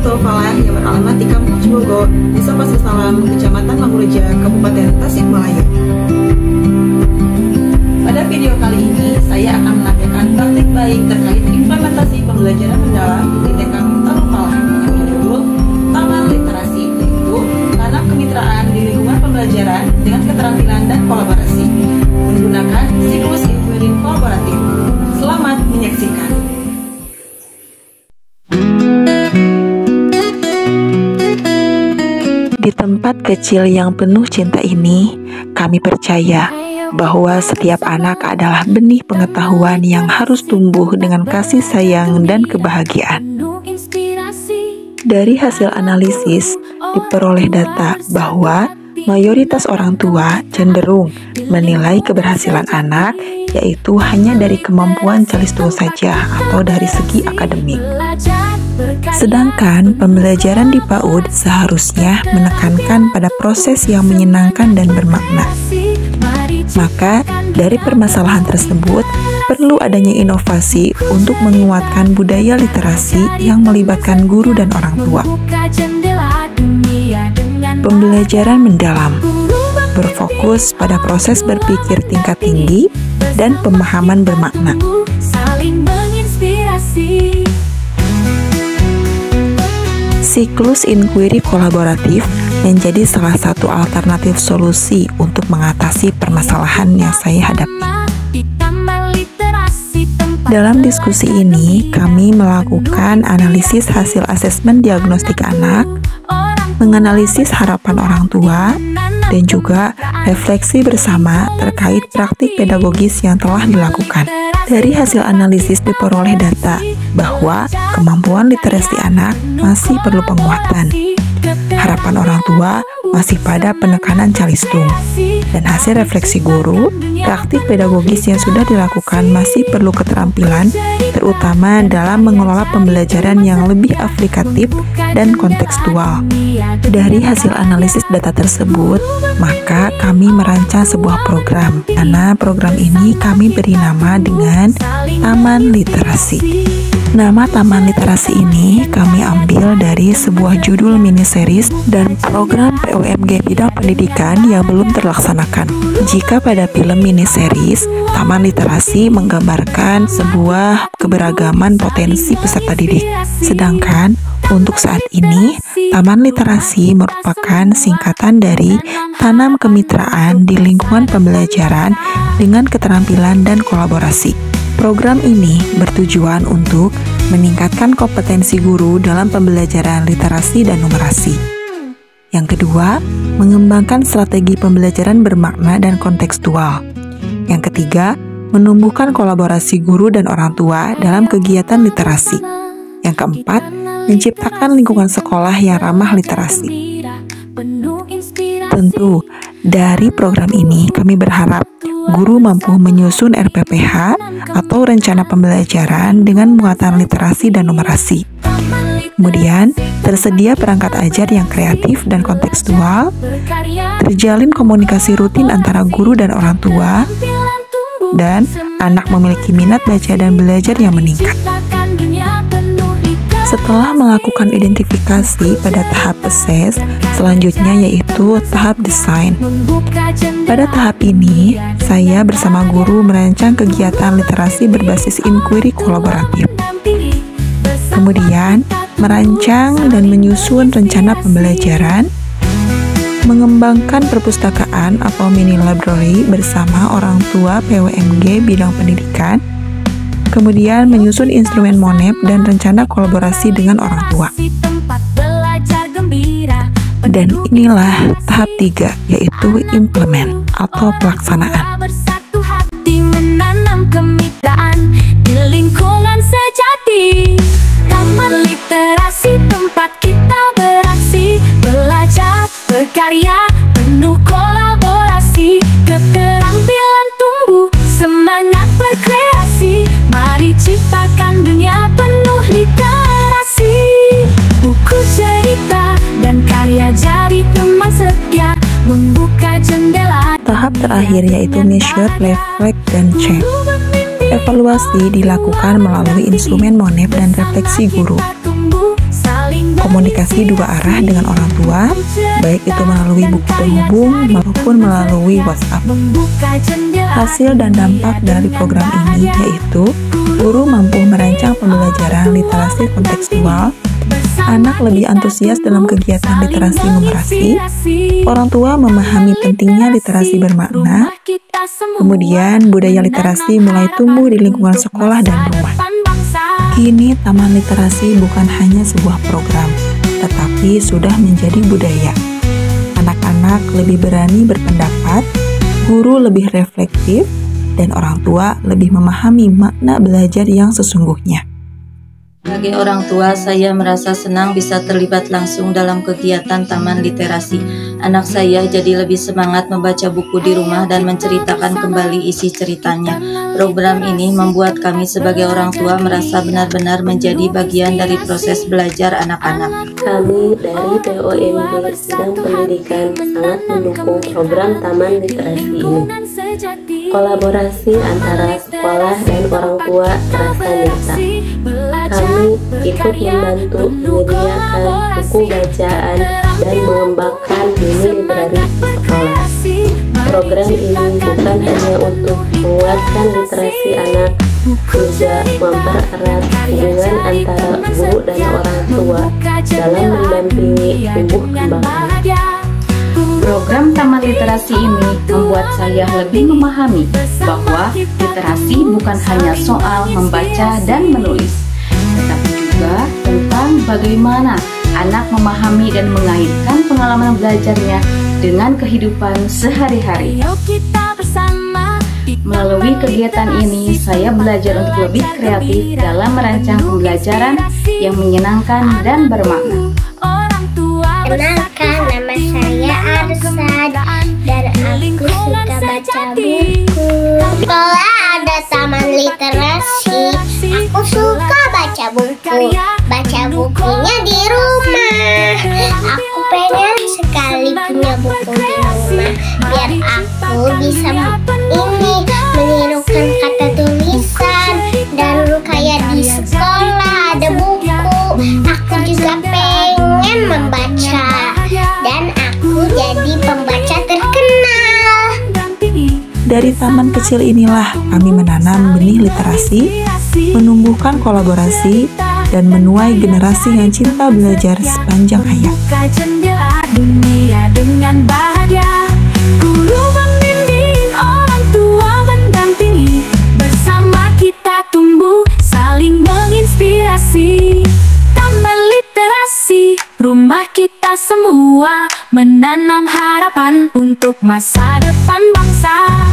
Tua Falah yang beralamat di Kampung Cibogo, Desa Pasir Salam, Kecamatan Mamureja, Kabupaten Tasikmalaya. Pada video kali ini, saya akan menampilkan praktik baik terkait implementasi pembelajaran mendalam di TK Tua Falah yang berjudul Taman Literasi, yaitu tanam kemitraan di lingkungan pembelajaran dengan keterampilan dan kolaborasi menggunakan siklus inquiry kolaboratif. Selamat menyaksikan. Di tempat kecil yang penuh cinta ini, kami percaya bahwa setiap anak adalah benih pengetahuan yang harus tumbuh dengan kasih sayang dan kebahagiaan. Dari hasil analisis, diperoleh data bahwa mayoritas orang tua cenderung menilai keberhasilan anak yaitu hanya dari kemampuan calistung saja atau dari segi akademik. Sedangkan pembelajaran di PAUD seharusnya menekankan pada proses yang menyenangkan dan bermakna. Maka, dari permasalahan tersebut, perlu adanya inovasi untuk menguatkan budaya literasi yang melibatkan guru dan orang tua. Pembelajaran mendalam berfokus pada proses berpikir tingkat tinggi dan pemahaman bermakna. Siklus inquiry kolaboratif menjadi salah satu alternatif solusi untuk mengatasi permasalahan yang saya hadapi. Dalam diskusi ini, kami melakukan analisis hasil asesmen diagnostik anak, menganalisis harapan orang tua, dan juga refleksi bersama terkait praktik pedagogis yang telah dilakukan. Dari hasil analisis diperoleh data bahwa kemampuan literasi anak masih perlu penguatan. Harapan orang tua masih pada penekanan calistung. Dan hasil refleksi guru, praktik pedagogis yang sudah dilakukan masih perlu keterampilan, terutama dalam mengelola pembelajaran yang lebih aplikatif dan kontekstual. Dari hasil analisis data tersebut, maka kami merancang sebuah program. Karena program ini kami beri nama dengan Taman Literasi. Nama Taman Literasi ini kami ambil dari sebuah judul miniseries dan program PUMG bidang pendidikan yang belum terlaksanakan. Jika pada film miniseries, Taman Literasi menggambarkan sebuah keberagaman potensi peserta didik. Sedangkan untuk saat ini, Taman Literasi merupakan singkatan dari Tanam Kemitraan di Lingkungan Pembelajaran dengan Keterampilan dan Kolaborasi. Program ini bertujuan untuk meningkatkan kompetensi guru dalam pembelajaran literasi dan numerasi. Yang kedua, mengembangkan strategi pembelajaran bermakna dan kontekstual. Yang ketiga, menumbuhkan kolaborasi guru dan orang tua dalam kegiatan literasi. Yang keempat, menciptakan lingkungan sekolah yang ramah literasi. Tentu, dari program ini kami berharap guru mampu menyusun RPPH atau rencana pembelajaran dengan muatan literasi dan numerasi. Kemudian, tersedia perangkat ajar yang kreatif dan kontekstual, terjalin komunikasi rutin antara guru dan orang tua, dan anak memiliki minat baca dan belajar yang meningkat. Setelah melakukan identifikasi pada tahap assess, selanjutnya yaitu tahap desain. Pada tahap ini, saya bersama guru merancang kegiatan literasi berbasis inquiry kolaboratif. Kemudian, merancang dan menyusun rencana pembelajaran, mengembangkan perpustakaan atau mini library bersama orang tua PUMG bidang pendidikan, kemudian menyusun instrumen monep dan rencana kolaborasi dengan orang tua. Dan inilah tahap 3, yaitu implement atau pelaksanaan. Menanam kemitraan di lingkungan sejati. Taman Literasi tempat kita beraksi, belajar, berkarya, penuh kolaborasi, keterampilan tumbuh, semangat berkreasi. Mari ciptakan dunia penuh literasi. Buku cerita dan karya jadi teman setia, membuka jendela. Tahap terakhir yaitu measure, reflect, dan check. Evaluasi dilakukan melalui instrumen monep dan refleksi guru. komunikasi dua arah dengan orang tua, baik itu melalui buku penghubung maupun melalui WhatsApp. Hasil dan dampak dari program ini yaitu guru mampu merancang pembelajaran literasi kontekstual, anak lebih antusias dalam kegiatan literasi numerasi, orang tua memahami pentingnya literasi bermakna, kemudian budaya literasi mulai tumbuh di lingkungan sekolah dan rumah. Kini Taman Literasi bukan hanya sebuah program, tetapi sudah menjadi budaya. Anak-anak lebih berani berpendapat, guru lebih reflektif, dan orang tua lebih memahami makna belajar yang sesungguhnya. Sebagai orang tua, saya merasa senang bisa terlibat langsung dalam kegiatan Taman Literasi. Anak saya jadi lebih semangat membaca buku di rumah dan menceritakan kembali isi ceritanya. Program ini membuat kami sebagai orang tua merasa benar-benar menjadi bagian dari proses belajar anak-anak. Kami dari POMB Bidang Pendidikan sangat mendukung program Taman Literasi ini. Kolaborasi antara sekolah dan orang tua terasa nyata. Kami ikut membantu menyediakan buku bacaan dan mengembangkan mini library di sekolah. Program ini bukan hanya untuk menguatkan literasi anak, juga mempererat hubungan antara guru dan orang tua dalam mendampingi tumbuh kembang anak. Program Taman Literasi ini membuat saya lebih memahami bahwa literasi bukan hanya soal membaca dan menulis, tetapi juga tentang bagaimana anak memahami dan mengaitkan pengalaman belajarnya dengan kehidupan sehari-hari. Melalui kegiatan ini, saya belajar untuk lebih kreatif dalam merancang pembelajaran yang menyenangkan dan bermakna. Kenalkan, nama saya Arsad dan aku suka baca buku. Sekolah ada Taman Literasi, aku suka baca buku. Baca bukunya di rumah. Aku pengen sekali punya buku di rumah biar aku bisa menirukan kata tulisan. Dan kayak di sekolah ada buku, aku juga pengen membaca dan aku jadi pembaca terkenal. Dari taman kecil inilah kami menanam benih literasi, menumbuhkan kolaborasi, dan menuai generasi yang cinta belajar sepanjang hayat. Dunia dengan bahagia, guru membimbing, orang tua mendampingi, bersama kita tumbuh saling menginspirasi. Taman Literasi, rumah kita semua, menanam harapan untuk masa depan bangsa.